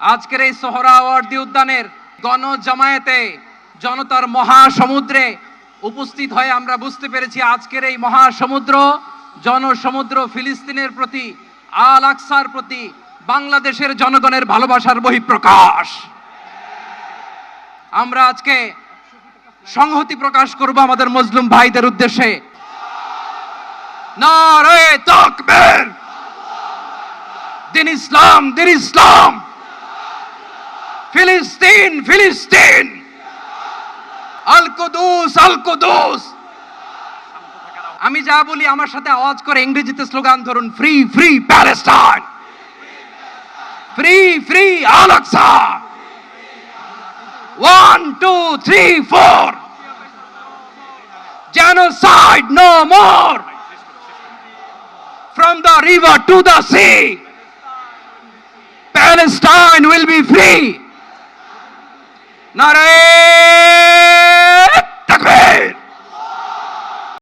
আজকের এই সোহরাওয়ার্দী উদ্যানের গণজামায়াতে জনতার মহাসমুদ্রে উপস্থিত হয়ে আমরা বুঝতে পেরেছি আজকের এই মহাসমুদ্র জনসমুদ্র ফিলিস্তিনের প্রতি, আল আকসার প্রতি বাংলাদেশের জনগণের ভালোবাসার বহিঃপ্রকাশ। আমরা আজকে সংহতি প্রকাশ করব আমাদের মুসলিম ভাইদের উদ্দেশ্যে। নারে তাকবীর, দিন ইসলাম, দিন ইসলাম, ফিলিস্তিন, ফিলিস্তিন, আল কুদুস, আল কুদুস। আমি যা বলি আমার সাথে আওয়াজ করে ইংরেজিতে স্লোগান ধরুন, free free Palestine, free free Al Aqsa. 1 2 3 4, genocide no more, from the river to the sea, Palestine will be free. Nare